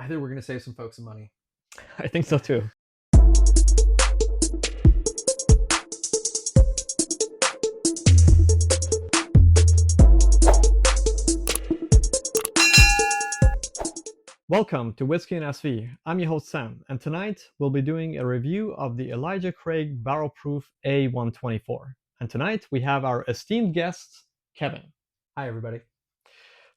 I think we're going to save some folks some money. I think so too. Welcome to Whisky and SV. I'm your host Sam, and tonight we'll be doing a review of the Elijah Craig Barrel Proof A124. And tonight we have our esteemed guest, Kevin. Hi, everybody.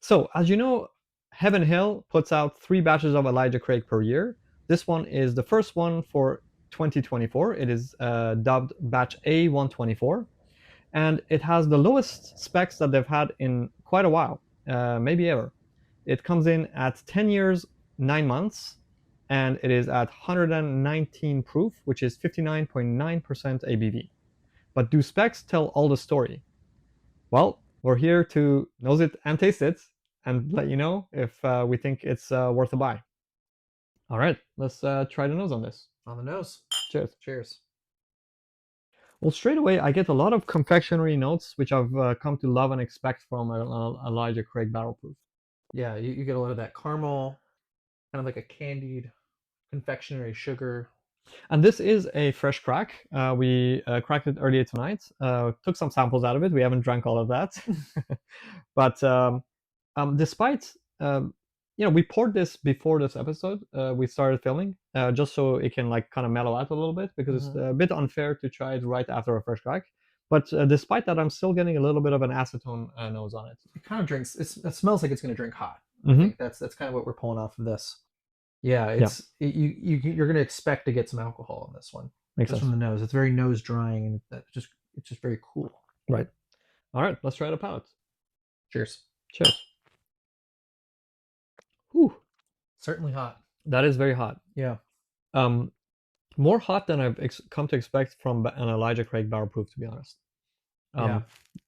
So, as you know, Heaven Hill puts out 3 batches of Elijah Craig per year. This one is the first one for 2024. It is dubbed batch A124, and it has the lowest specs that they've had in quite a while, maybe ever. It comes in at 10 years, 9 months, and it is at 119 proof, which is 59.9% ABV. But do specs tell all the story? Well, we're here to nose it and taste it and let you know if we think it's worth a buy. All right, let's try the nose on this. On the nose. Cheers. Cheers. Well, straight away, I get a lot of confectionery notes, which I've come to love and expect from Elijah Craig Barrel Proof. Yeah, you get a lot of that caramel, kind of like a candied confectionery sugar. And this is a fresh crack. We cracked it earlier tonight. Took some samples out of it. We haven't drank all of that. But despite, we poured this before this episode. We started filming just so it can kind of mellow out a little bit, because it's a bit unfair to try it right after a fresh crack. But despite that, I'm still getting a little bit of an acetone nose on it. It kind of drinks. It smells like it's going to drink hot. Mm-hmm. I think that's kind of what we're pulling off of this. Yeah, you're going to expect to get some alcohol in this one. Makes just sense. from the nose. It's very nose drying, and it's just very cool. Right. All right, let's try it a palate. Cheers. Cheers. Whew. Certainly hot. That is very hot. Yeah. More hot than I've come to expect from an Elijah Craig Barrel Proof, to be honest. Yeah.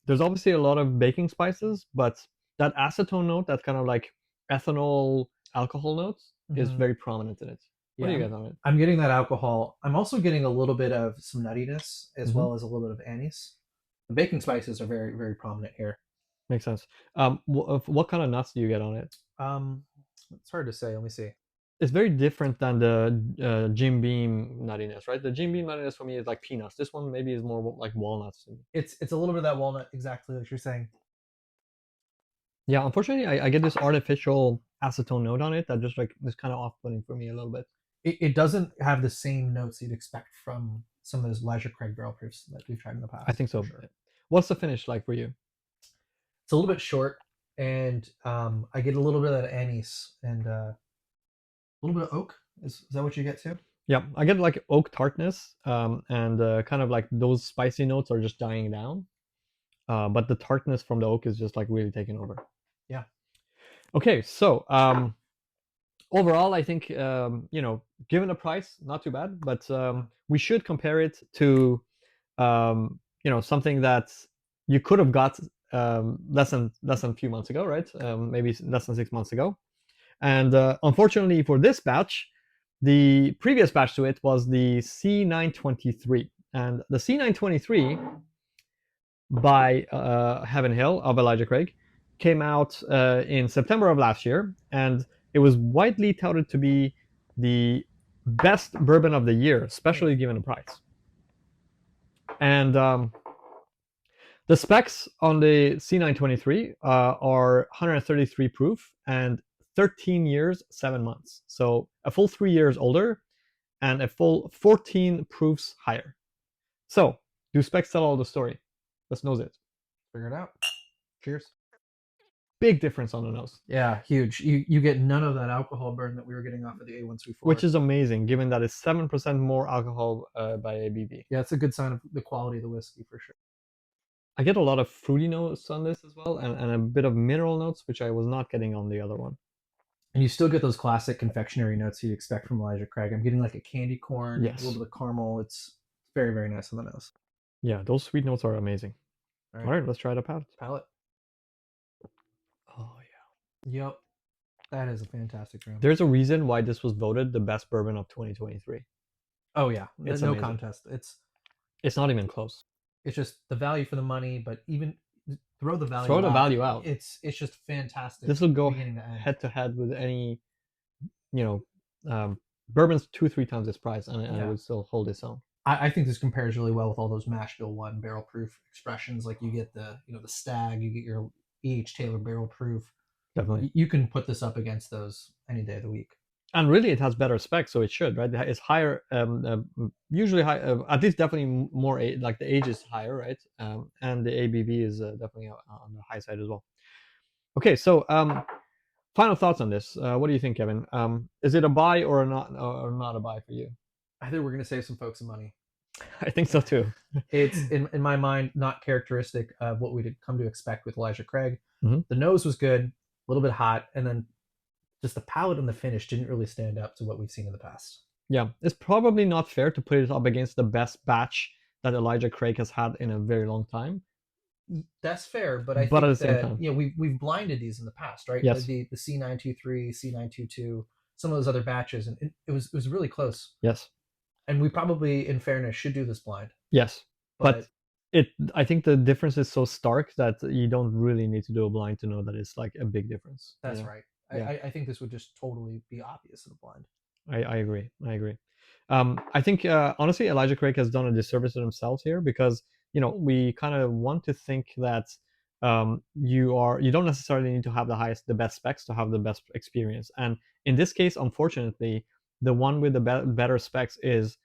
There's obviously a lot of baking spices, but that acetone note, that kind of like ethanol alcohol notes, is very prominent in it. What do you get on it? I'm getting that alcohol. I'm also getting a little bit of some nuttiness, as well as a little bit of anise. The baking spices are very, very prominent here. Makes sense. What kind of nuts do you get on it? It's hard to say. Let me see. It's very different than the Jim Beam nuttiness, right? The Jim Beam nuttiness for me is like peanuts. This one maybe is more like walnuts. It's a little bit of that walnut, exactly like you're saying. Yeah, unfortunately, I get this artificial acetone note on it that just like is kind of off-putting for me a little bit. It doesn't have the same notes you'd expect from some of those Elijah Craig barrel proofs that we've tried in the past. I think so. Sure. What's the finish like for you? It's a little bit short, and I get a little bit of that anise and a little bit of oak. Is that what you get too? Yeah, I get like oak tartness, and kind of like those spicy notes are just dying down. But the tartness from the oak is just like really taking over. Yeah. Okay, so overall, I think given the price, not too bad, but we should compare it to something that you could have got less than a few months ago, right? Maybe less than 6 months ago. And unfortunately for this batch, the previous batch to it was the C923, and the C923 by Heaven Hill of Elijah Craig came out in September of last year, and it was widely touted to be the best bourbon of the year, especially given the price. And the specs on the C923 are 133 proof and 13 years, 7 months. So a full 3 years older and a full 14 proofs higher. So do specs tell all the story? Let's nose it. Figure it out. Cheers. Big difference on the nose. Yeah, huge. You get none of that alcohol burn that we were getting off of the A124. Which is amazing, given that it's 7% more alcohol by ABV. Yeah, it's a good sign of the quality of the whiskey for sure. I get a lot of fruity notes on this as well, and a bit of mineral notes, which I was not getting on the other one. And you still get those classic confectionery notes you'd expect from Elijah Craig. I'm getting like a candy corn, yes, a little bit of caramel. It's very, very nice on the nose. Yeah, those sweet notes are amazing. All right, let's try the palate. Oh, yeah. Yep. That is a fantastic room. There's a reason why this was voted the best bourbon of 2023. Oh, yeah. It's no amazing. contest. It's not even close. It's just the value for the money, but even throw the value out. It's just fantastic. This will go head to head with any you know, bourbon's 2-3 times its price, and it Yeah. would still hold its own. I think this compares really well with all those mash bill one barrel proof expressions. Like you get the the stag, you get your E.H. Taylor barrel proof. Definitely. You can put this up against those any day of the week. And really, it has better specs, so it should, right? It's higher, usually high, at least definitely more, like the age is higher, right? And the ABV is definitely on the high side as well. Okay, so final thoughts on this. What do you think, Kevin? Is it a buy or not a buy for you? I think we're going to save some folks some money. I think so too. It's in my mind not characteristic of what we'd come to expect with Elijah Craig. Mm-hmm. The nose was good, a little bit hot, and then just the palate and the finish didn't really stand up to what we've seen in the past. Yeah, it's probably not fair to put it up against the best batch that Elijah Craig has had in a very long time. That's fair, but I But at the think same that time, we've blinded these in the past, right? yes, The C923, C922, some of those other batches, and it was really close. yes, And we probably, in fairness, should do this blind. yes. But But I think the difference is so stark that you don't really need to do a blind to know that it's like a big difference. that's right. Yeah. I think this would just totally be obvious in a blind. I agree. I agree. I think honestly, Elijah Craig has done a disservice to themselves here because we kind of want to think that you don't necessarily need to have the best specs to have the best experience. And in this case, unfortunately, the one with the better specs is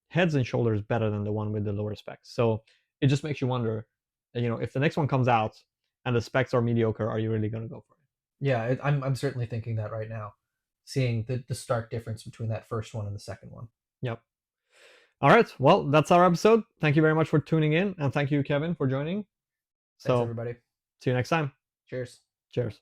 heads and shoulders better than the one with the lower specs. So it just makes you wonder, if the next one comes out and the specs are mediocre, are you really going to go for it? Yeah, I'm certainly thinking that right now, seeing the stark difference between that first one and the second one. Yep. All right. Well, that's our episode. Thank you very much for tuning in. And thank you, Kevin, for joining. Thanks, So, everybody. see you next time. Cheers. Cheers.